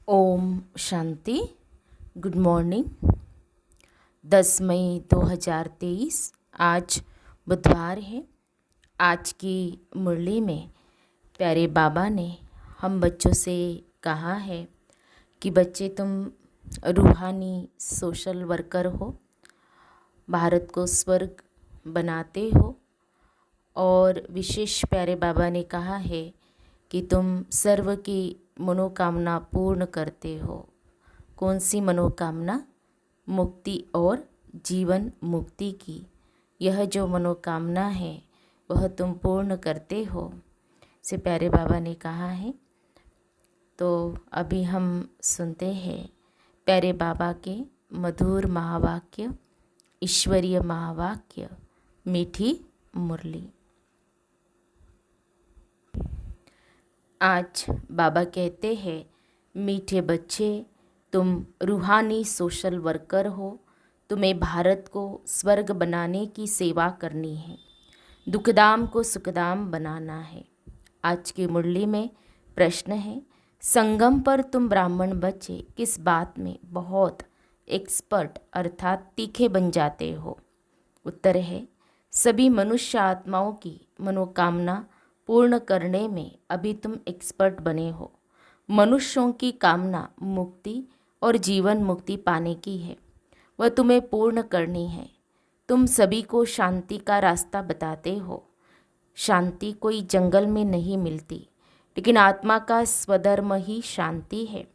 Om Shanti. Good morning. 10 मई 2023 आज बुधवार है। आज की मुरली में प्यारे बाबा ने हम बच्चों से कहा है कि बच्चे तुम रूहानी सोशल वर्कर हो, भारत को स्वर्ग बनाते हो। और विशेष प्यारे बाबा ने कहा है कि तुम सर्व की मनोकामना पूर्ण करते हो। कौन सी मनोकामना? मुक्ति और जीवन मुक्ति की। यह जो मनोकामना है वह तुम पूर्ण करते हो, से प्यारे बाबा ने कहा है। तो अभी हम सुनते हैं प्यारे बाबा के मधुर महावाक्य, ईश्वरीय महावाक्य, मीठी मुरली। आज बाबा कहते हैं, मीठे बच्चे तुम रूहानी सोशल वर्कर हो। तुम्हें भारत को स्वर्ग बनाने की सेवा करनी है, दुखदाम को सुखदाम बनाना है। आज की मुरली में प्रश्न है, संगम पर तुम ब्राह्मण बच्चे किस बात में बहुत एक्सपर्ट अर्थात तीखे बन जाते हो? उत्तर है, सभी मनुष्य आत्माओं की मनोकामना पूर्ण करने में अभी तुम एक्सपर्ट बने हो। मनुष्यों की कामना मुक्ति और जीवन मुक्ति पाने की है, वह तुम्हें पूर्ण करनी है। तुम सभी को शांति का रास्ता बताते हो। शांति कोई जंगल में नहीं मिलती, लेकिन आत्मा का स्वधर्म ही शांति है।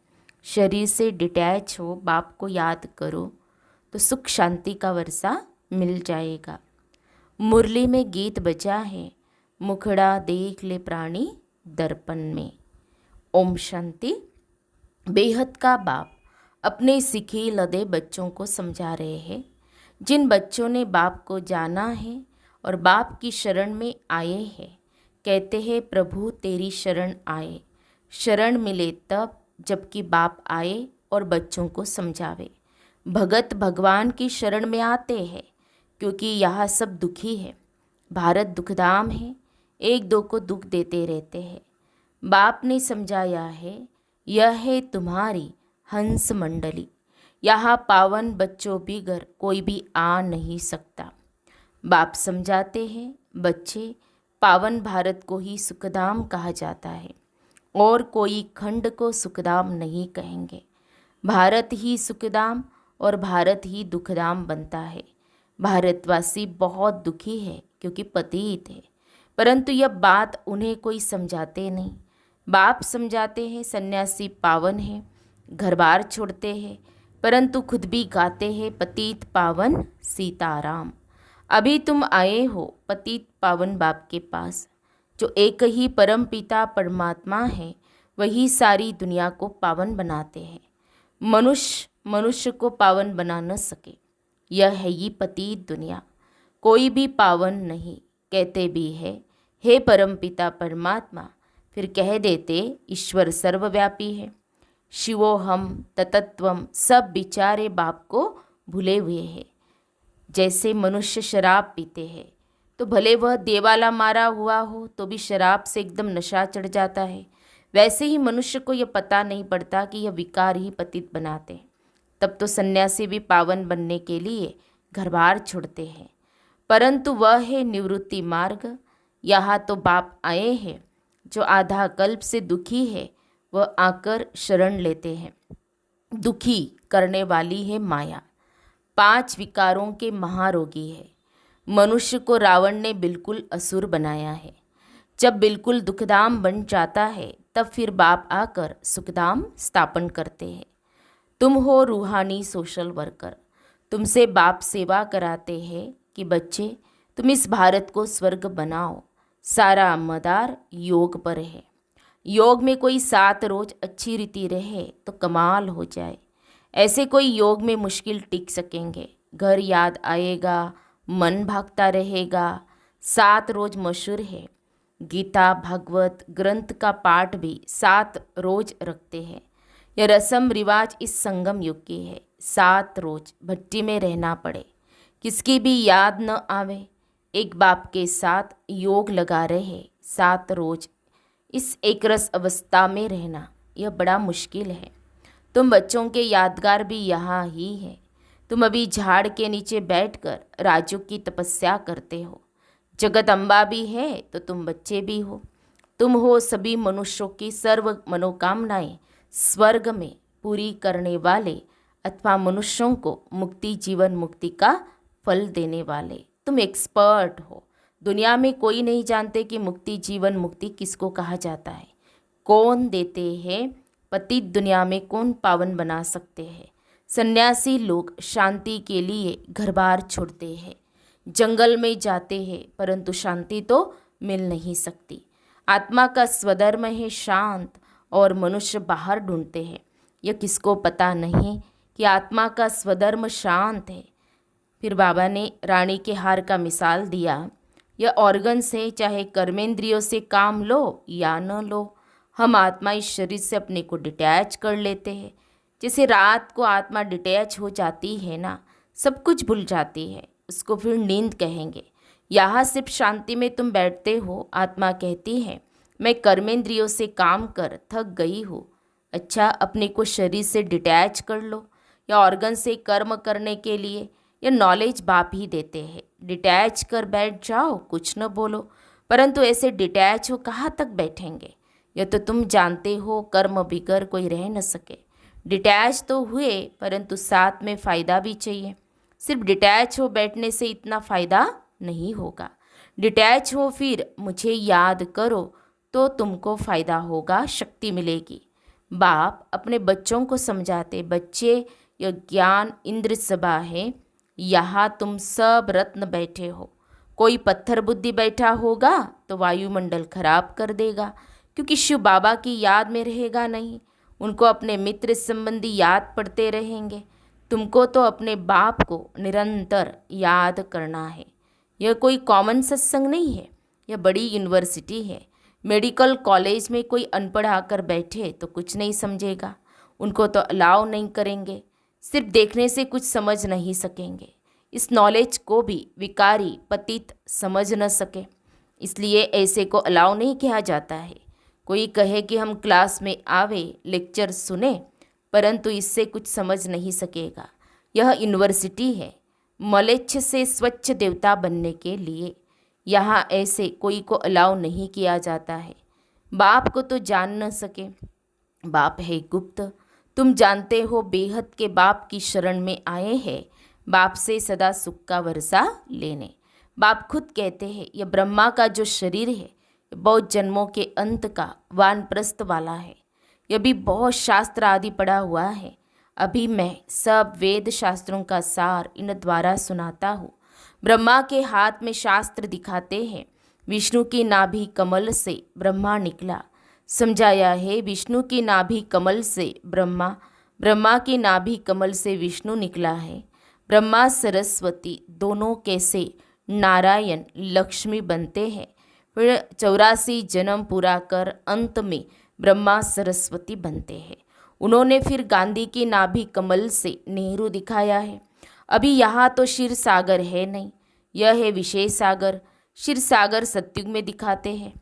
शरीर से डिटैच हो, बाप को याद करो तो सुख शांति का वर्षा मिल जाएगा। मुरली में गीत बजा है, मुखड़ा देख ले प्राणी दर्पण में। ओम शांति। बेहद का बाप अपने सीखे लदे बच्चों को समझा रहे हैं। जिन बच्चों ने बाप को जाना है और बाप की शरण में आए हैं, कहते हैं प्रभु तेरी शरण आए। शरण मिले तब जबकि बाप आए और बच्चों को समझावे। भगत भगवान की शरण में आते हैं क्योंकि यहाँ सब दुखी है। भारत दुखधाम है, एक दो को दुख देते रहते हैं। बाप ने समझाया है, यह है तुम्हारी हंस मंडली, यहाँ पावन बच्चों बिगर कोई भी आ नहीं सकता। बाप समझाते हैं, बच्चे पावन भारत को ही सुखधाम कहा जाता है और कोई खंड को सुखधाम नहीं कहेंगे। भारत ही सुखधाम और भारत ही दुखधाम बनता है। भारतवासी बहुत दुखी है क्योंकि पतित है, परंतु यह बात उन्हें कोई समझाते नहीं। बाप समझाते हैं सन्यासी पावन है, घर बार छोड़ते हैं, परंतु खुद भी गाते हैं पतित पावन सीताराम। अभी तुम आए हो पतित पावन बाप के पास, जो एक ही परम पिता परमात्मा है, वही सारी दुनिया को पावन बनाते हैं। मनुष्य को पावन बना न सके, यह है ये पतित दुनिया। कोई भी पावन नहीं, कहते भी है हे परम पिता परमात्मा, फिर कह देते ईश्वर सर्वव्यापी है। शिवो हम ततत्वम, सब बिचारे बाप को भूले हुए हैं। जैसे मनुष्य शराब पीते हैं तो भले वह देवाला मारा हुआ हो तो भी शराब से एकदम नशा चढ़ जाता है, वैसे ही मनुष्य को यह पता नहीं पड़ता कि यह विकार ही पतित बनाते हैं। तब तो सन्यासी भी पावन बनने के लिए घर बार छोड़ते हैं, परंतु वह है निवृत्ति मार्ग। यहाँ तो बाप आए हैं, जो आधा कल्प से दुखी है वह आकर शरण लेते हैं। दुखी करने वाली है माया, 5 विकारों के महारोगी है। मनुष्य को रावण ने बिल्कुल असुर बनाया है। जब बिल्कुल दुखधाम बन जाता है तब फिर बाप आकर सुखधाम स्थापन करते हैं। तुम हो रूहानी सोशल वर्कर, तुमसे बाप सेवा कराते हैं कि बच्चे तुम इस भारत को स्वर्ग बनाओ। सारा मदार योग पर है। योग में कोई 7 रोज अच्छी रीति रहे तो कमाल हो जाए। ऐसे कोई योग में मुश्किल टिक सकेंगे। घर याद आएगा, मन भागता रहेगा। 7 रोज मशहूर है। गीता भागवत ग्रंथ का पाठ भी 7 रोज रखते हैं। यह रस्म रिवाज इस संगम युग की है। 7 रोज भट्टी में रहना पड़े, किसकी भी याद न आवे, एक बाप के साथ योग लगा रहे 7 रोज इस एक रस अवस्था में रहना, यह बड़ा मुश्किल है। तुम बच्चों के यादगार भी यहाँ ही है। तुम अभी झाड़ के नीचे बैठकर राजू की तपस्या करते हो। जगत अम्बा भी है तो तुम बच्चे भी हो। तुम हो सभी मनुष्यों की सर्व मनोकामनाएं स्वर्ग में पूरी करने वाले, अथवा मनुष्यों को मुक्ति जीवन मुक्ति का फल देने वाले। तुम एक्सपर्ट हो। दुनिया में कोई नहीं जानते कि मुक्ति जीवन मुक्ति किसको कहा जाता है, कौन देते हैं, पतित दुनिया में कौन पावन बना सकते हैं। सन्यासी लोग शांति के लिए घर बार छोड़ते हैं, जंगल में जाते हैं, परंतु शांति तो मिल नहीं सकती। आत्मा का स्वधर्म है शांत, और मनुष्य बाहर ढूंढते हैं। यह किसको पता नहीं कि आत्मा का स्वधर्म शांत है। फिर बाबा ने रानी के हार का मिसाल दिया। यह ऑर्गन से चाहे कर्मेंद्रियों से काम लो या न लो, हम आत्मा इस शरीर से अपने को डिटैच कर लेते हैं। जैसे रात को आत्मा डिटैच हो जाती है ना, सब कुछ भूल जाती है, उसको फिर नींद कहेंगे। यहाँ सिर्फ शांति में तुम बैठते हो। आत्मा कहती है मैं कर्मेंद्रियों से काम कर थक गई हूँ। अच्छा, अपने को शरीर से डिटैच कर लो, या ऑर्गन से कर्म करने के लिए यह नॉलेज बाप ही देते हैं। डिटैच कर बैठ जाओ, कुछ न बोलो, परंतु ऐसे डिटैच हो कहाँ तक बैठेंगे। यह तो तुम जानते हो, कर्म बिगर कोई रह न सके। डिटैच तो हुए, परंतु साथ में फ़ायदा भी चाहिए। सिर्फ डिटैच हो बैठने से इतना फ़ायदा नहीं होगा। डिटैच हो फिर मुझे याद करो तो तुमको फ़ायदा होगा, शक्ति मिलेगी। बाप अपने बच्चों को समझाते, बच्चे यह ज्ञान इंद्र सभा है, यहाँ तुम सब रत्न बैठे हो। कोई पत्थर बुद्धि बैठा होगा तो वायुमंडल खराब कर देगा, क्योंकि शिव बाबा की याद में रहेगा नहीं। उनको अपने मित्र संबंधी याद पड़ते रहेंगे। तुमको तो अपने बाप को निरंतर याद करना है। यह कोई कॉमन सत्संग नहीं है, यह बड़ी यूनिवर्सिटी है। मेडिकल कॉलेज में कोई अनपढ़ आकर बैठे तो कुछ नहीं समझेगा, उनको तो अलाउ नहीं करेंगे। सिर्फ देखने से कुछ समझ नहीं सकेंगे। इस नॉलेज को भी विकारी पतित समझ न सके, इसलिए ऐसे को अलाउ नहीं किया जाता है। कोई कहे कि हम क्लास में आवे, लेक्चर सुने, परंतु इससे कुछ समझ नहीं सकेगा। यह यूनिवर्सिटी है मलेच्छ से स्वच्छ देवता बनने के लिए। यहाँ ऐसे कोई को अलाउ नहीं किया जाता है। बाप को तो जान न सके, बाप है गुप्त। तुम जानते हो बेहद के बाप की शरण में आए हैं, बाप से सदा सुख का वर्षा लेने। बाप खुद कहते हैं यह ब्रह्मा का जो शरीर है बहुत जन्मों के अंत का वानप्रस्थ वाला है। यह भी बहुत शास्त्र आदि पढ़ा हुआ है। अभी मैं सब वेद शास्त्रों का सार इन द्वारा सुनाता हूँ। ब्रह्मा के हाथ में शास्त्र दिखाते हैं। विष्णु की नाभि कमल से ब्रह्मा निकला। समझाया है विष्णु की नाभि कमल से ब्रह्मा, ब्रह्मा की नाभि कमल से विष्णु निकला है। ब्रह्मा सरस्वती दोनों कैसे नारायण लक्ष्मी बनते हैं, फिर 84 जन्म पूरा कर अंत में ब्रह्मा सरस्वती बनते हैं। उन्होंने फिर गांधी की नाभि कमल से नेहरू दिखाया है। अभी यहाँ तो क्षीर सागर है नहीं, यह है विशेष सागर। क्षीर सागर सतयुग में दिखाते हैं।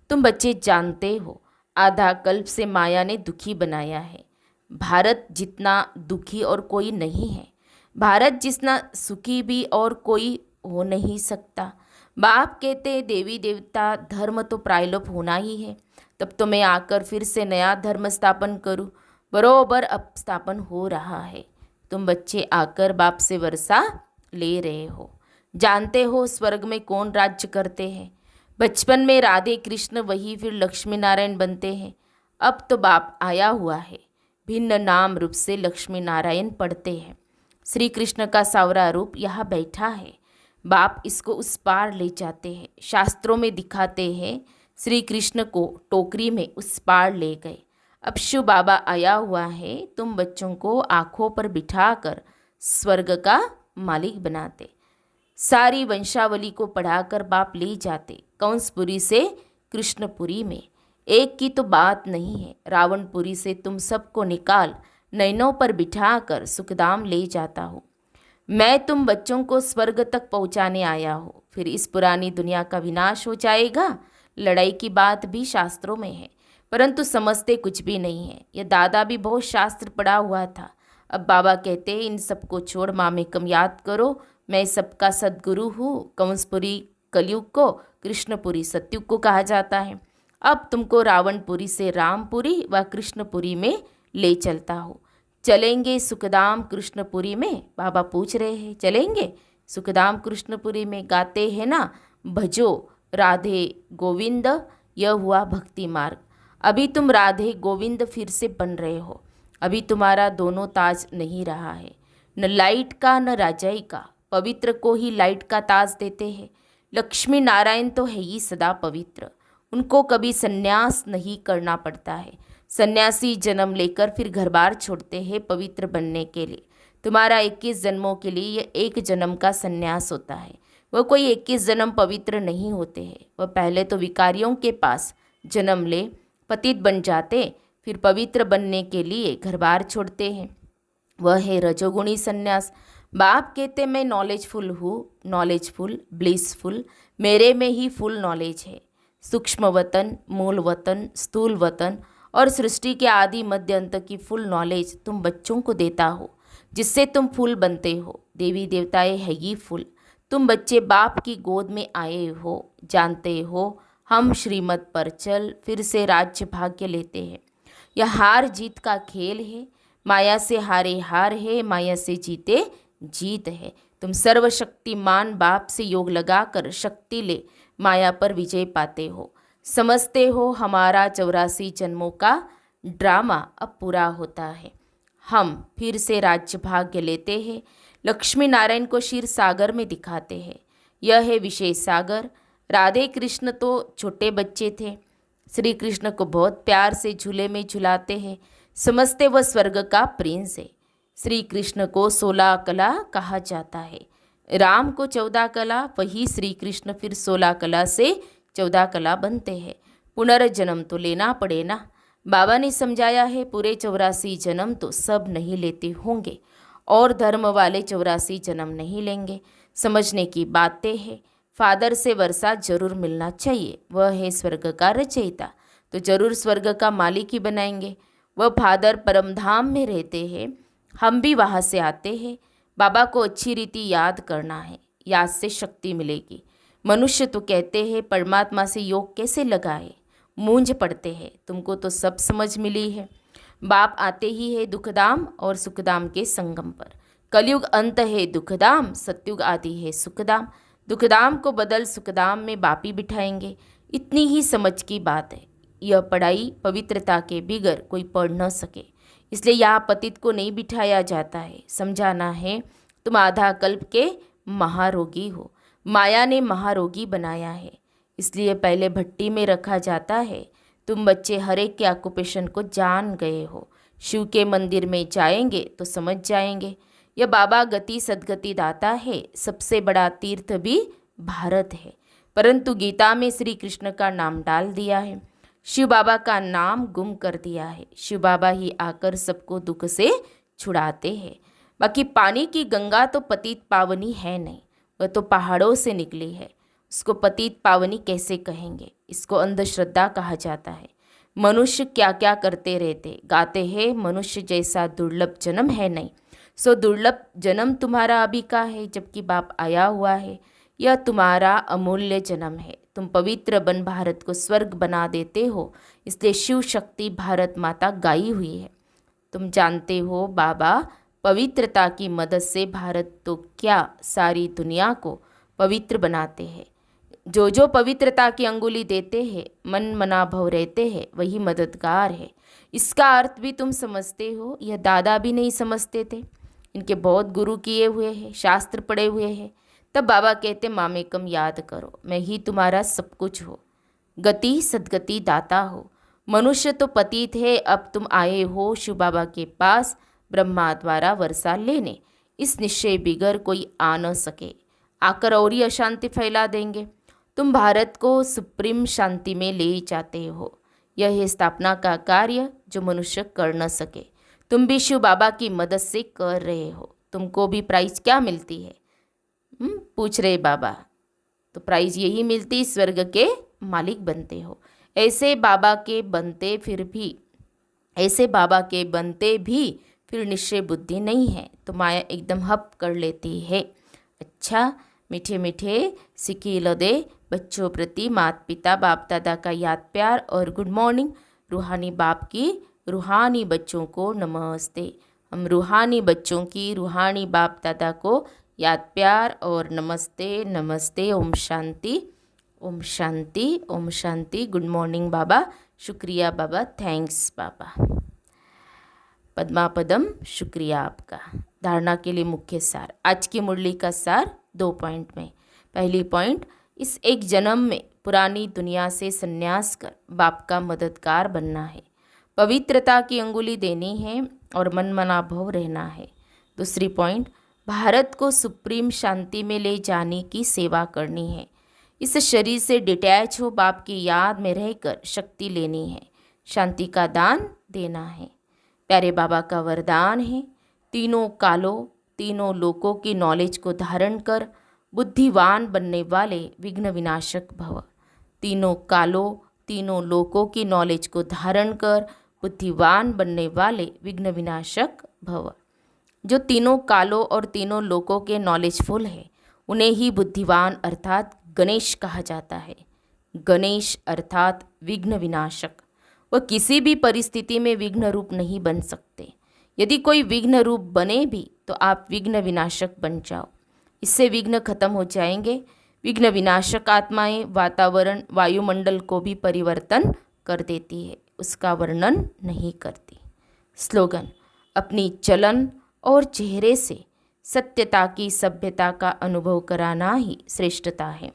तुम बच्चे जानते हो आधा कल्प से माया ने दुखी बनाया है। भारत जितना दुखी और कोई नहीं है, भारत जितना सुखी भी और कोई हो नहीं सकता। बाप कहते देवी देवता धर्म तो प्रायलोप होना ही है, तब तो मैं आकर फिर से नया धर्म स्थापन करूं। बरोबर अब स्थापन हो रहा है। तुम बच्चे आकर बाप से वर्षा ले रहे हो। जानते हो स्वर्ग में कौन राज्य करते हैं। बचपन में राधे कृष्ण वही फिर लक्ष्मी नारायण बनते हैं। अब तो बाप आया हुआ है, भिन्न नाम रूप से लक्ष्मी नारायण पढ़ते हैं। श्री कृष्ण का सावरा रूप यहाँ बैठा है। बाप इसको उस पार ले जाते हैं। शास्त्रों में दिखाते हैं श्री कृष्ण को टोकरी में उस पार ले गए। अब शिव बाबा आया हुआ है। तुम बच्चों को आँखों पर बिठाकर स्वर्ग का मालिक बनाते। सारी वंशावली को पढ़ाकर बाप ले जाते कंसपुरी से कृष्णपुरी में। एक की तो बात नहीं है, रावणपुरी से तुम सबको निकाल नैनों पर बिठाकर सुखधाम ले जाता हूँ। मैं तुम बच्चों को स्वर्ग तक पहुँचाने आया हूँ। फिर इस पुरानी दुनिया का विनाश हो जाएगा। लड़ाई की बात भी शास्त्रों में है, परंतु समझते कुछ भी नहीं है। यह दादा भी बहुत शास्त्र पढ़ा हुआ था। अब बाबा कहते हैं इन सबको छोड़ मामेकम याद करो, मैं सबका सद्गुरु हूँ। कंसपुरी कलयुग को, कृष्णपुरी सत्युग को कहा जाता है। अब तुमको रावणपुरी से रामपुरी व कृष्णपुरी में ले चलता हूँ। चलेंगे सुखधाम कृष्णपुरी में? बाबा पूछ रहे हैं, चलेंगे सुखधाम कृष्णपुरी में? गाते हैं ना, भजो राधे गोविंद, यह हुआ भक्ति मार्ग। अभी तुम राधे गोविंद फिर से बन रहे हो। अभी तुम्हारा दोनों ताज नहीं रहा है, न लाइट का न राजाई का। पवित्र को ही लाइट का ताज देते हैं। लक्ष्मी नारायण तो है ही सदा पवित्र, उनको कभी संन्यास नहीं करना पड़ता है। सन्यासी जन्म लेकर फिर घर बार छोड़ते हैं पवित्र बनने के लिए। तुम्हारा 21 जन्मों के लिए यह एक जन्म का संन्यास होता है। वह कोई 21 जन्म पवित्र नहीं होते हैं। वह पहले तो विकारियों के पास जन्म ले, पतित बन जाते, फिर पवित्र बनने के लिए घर बार छोड़ते हैं। वह है रजोगुणी संन्यास। बाप कहते मैं नॉलेजफुल हूँ, नॉलेजफुल, ब्लिसफुल, मेरे में ही फुल नॉलेज है। सूक्ष्म वतन, मूल वतन, स्थूल वतन और सृष्टि के आदि मध्य अंत की फुल नॉलेज तुम बच्चों को देता हो, जिससे तुम फूल बनते हो। देवी देवताएं है ही फूल। तुम बच्चे बाप की गोद में आए हो, जानते हो हम श्रीमत पर चल फिर से राज्य भाग्य लेते हैं। यह हार जीत का खेल है। माया से हारे हार है, माया से जीते जीत है। तुम सर्वशक्तिमान बाप से योग लगाकर शक्ति ले माया पर विजय पाते हो। समझते हो हमारा 84 जन्मों का ड्रामा अब पूरा होता है। हम फिर से राज्य भाग्य लेते हैं। लक्ष्मी नारायण को क्षीर सागर में दिखाते हैं। यह है विशेष सागर। राधे कृष्ण तो छोटे बच्चे थे, श्री कृष्ण को बहुत प्यार से झूले में झुलाते हैं। समझते वह स्वर्ग का प्रिंस है। श्री कृष्ण को 16 कला कहा जाता है। राम को 14 कला, वही श्री कृष्ण फिर 16 कला से 14 कला बनते हैं। पुनर्जन्म तो लेना पड़े ना। बाबा ने समझाया है पूरे 84 जन्म तो सब नहीं लेते होंगे और धर्म वाले 84 जन्म नहीं लेंगे। समझने की बातें हैं। फादर से वर्षा जरूर मिलना चाहिए। वह है स्वर्ग का रचयिता, तो जरूर स्वर्ग का मालिक ही बनाएंगे। वह फादर परमधाम में रहते हैं, हम भी वहाँ से आते हैं। बाबा को अच्छी रीति याद करना है, याद से शक्ति मिलेगी। मनुष्य तो कहते हैं परमात्मा से योग कैसे लगाए, मूंझ पड़ते हैं। तुमको तो सब समझ मिली है। बाप आते ही है दुखधाम और सुखधाम के संगम पर। कलयुग अंत है दुखधाम, सतयुग आदि है सुखधाम। दुखधाम को बदल सुखधाम में बापी बिठाएंगे। इतनी ही समझ की बात है। यह पढ़ाई पवित्रता के बिगर कोई पढ़ न सके, इसलिए यहाँ पतित को नहीं बिठाया जाता है। समझाना है तुम आधा कल्प के महारोगी हो। माया ने महारोगी बनाया है, इसलिए पहले भट्टी में रखा जाता है। तुम बच्चे हर एक के ऑक्यूपेशन को जान गए हो। शिव के मंदिर में जाएंगे तो समझ जाएंगे। यह बाबा गति सदगति दाता है। सबसे बड़ा तीर्थ भी भारत है, परंतु गीता में श्री कृष्ण का नाम डाल दिया है, शिव बाबा का नाम गुम कर दिया है। शिव बाबा ही आकर सबको दुख से छुड़ाते हैं। बाकी पानी की गंगा तो पतित पावनी है नहीं, वह तो पहाड़ों से निकली है। उसको पतित पावनी कैसे कहेंगे? इसको अंधश्रद्धा कहा जाता है। मनुष्य क्या क्या करते रहते, गाते हैं मनुष्य जैसा दुर्लभ जन्म है नहीं। सो दुर्लभ जन्म तुम्हारा अभी का है, जबकि बाप आया हुआ है। यह तुम्हारा अमूल्य जन्म है। तुम पवित्र बन भारत को स्वर्ग बना देते हो, इसलिए शिव शक्ति भारत माता गाई हुई है। तुम जानते हो बाबा पवित्रता की मदद से भारत तो क्या सारी दुनिया को पवित्र बनाते हैं। जो जो पवित्रता की अंगुली देते हैं, मन मना भव रहते हैं, वही मददगार है। इसका अर्थ भी तुम समझते हो। यह दादा भी नहीं समझते थे। इनके बहुत गुरु किए हुए हैं, शास्त्र पढ़े हुए हैं। तब बाबा कहते मामेकम याद करो, मैं ही तुम्हारा सब कुछ हो, गति सदगति दाता हो। मनुष्य तो पतित है, अब तुम आए हो शिव बाबा के पास ब्रह्मा द्वारा वर्षा लेने। इस निश्चय बिगर कोई आ न सके, आकर और ही अशांति फैला देंगे। तुम भारत को सुप्रीम शांति में ले जाते हो। यह है स्थापना का कार्य जो मनुष्य कर न सके। तुम भी शिव बाबा की मदद से कर रहे हो। तुमको भी प्राइज क्या मिलती है? पूछ रहे बाबा। तो प्राइज यही मिलती, स्वर्ग के मालिक बनते हो। ऐसे बाबा के बनते फिर भी ऐसे बाबा के बनते भी फिर निश्चय बुद्धि नहीं है, तो माया एकदम हप कर लेती है। अच्छा, मीठे मीठे सिकील दे बच्चों प्रति माता पिता बाप दादा का याद प्यार और गुड मॉर्निंग। रूहानी बाप की रूहानी बच्चों को नमस्ते। हम रूहानी बच्चों की रूहानी बाप दादा को याद प्यार और नमस्ते नमस्ते। ओम शांति ओम शांति ओम शांति। गुड मॉर्निंग बाबा, शुक्रिया बाबा, थैंक्स बाबा। पद्मा पदम, शुक्रिया आपका। धारणा के लिए मुख्य सार, आज की मुरली का सार 2 पॉइंट में। पहली पॉइंट, इस एक जन्म में पुरानी दुनिया से संन्यास कर बाप का मददगार बनना है, पवित्रता की अंगुली देनी है और मनमना भव रहना है। दूसरी पॉइंट, भारत को सुप्रीम शांति में ले जाने की सेवा करनी है, इस शरीर से डिटैच हो बाप की याद में रहकर शक्ति लेनी है, शांति का दान देना है। प्यारे बाबा का वरदान है, तीनों कालों तीनों लोकों की नॉलेज को धारण कर बुद्धिवान बनने वाले विघ्न विनाशक भव। तीनों कालों तीनों लोकों की नॉलेज को धारण कर बुद्धिवान बनने वाले विघ्न विनाशक भव। जो तीनों कालों और तीनों लोकों के नॉलेजफुल है, उन्हें ही बुद्धिवान अर्थात गणेश कहा जाता है। गणेश अर्थात विघ्न विनाशक। वह किसी भी परिस्थिति में विघ्न रूप नहीं बन सकते। यदि कोई विघ्न रूप बने भी तो आप विघ्न विनाशक बन जाओ, इससे विघ्न खत्म हो जाएंगे। विघ्न विनाशक आत्माएं वातावरण वायुमंडल को भी परिवर्तन कर देती है, उसका वर्णन नहीं करती। स्लोगन, अपनी चलन और चेहरे से सत्यता की सभ्यता का अनुभव कराना ही श्रेष्ठता है।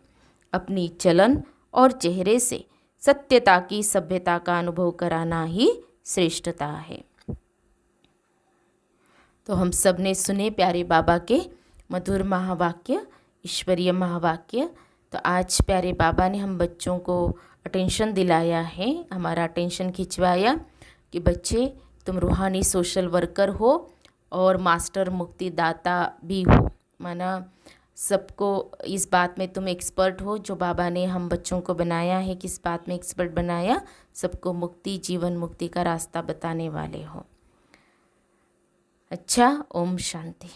अपनी चलन और चेहरे से सत्यता की सभ्यता का अनुभव कराना ही श्रेष्ठता है। तो हम सब ने सुने प्यारे बाबा के मधुर महावाक्य, ईश्वरीय महावाक्य। तो आज प्यारे बाबा ने हम बच्चों को अटेंशन दिलाया है, हमारा अटेंशन खिंचवाया कि बच्चे तुम रूहानी सोशल वर्कर हो और मास्टर मुक्तिदाता भी हो। माना सबको इस बात में तुम एक्सपर्ट हो, जो बाबा ने हम बच्चों को बनाया है, किस बात में एक्सपर्ट बनाया, सबको मुक्ति जीवन मुक्ति का रास्ता बताने वाले हो। अच्छा, ओम शांति।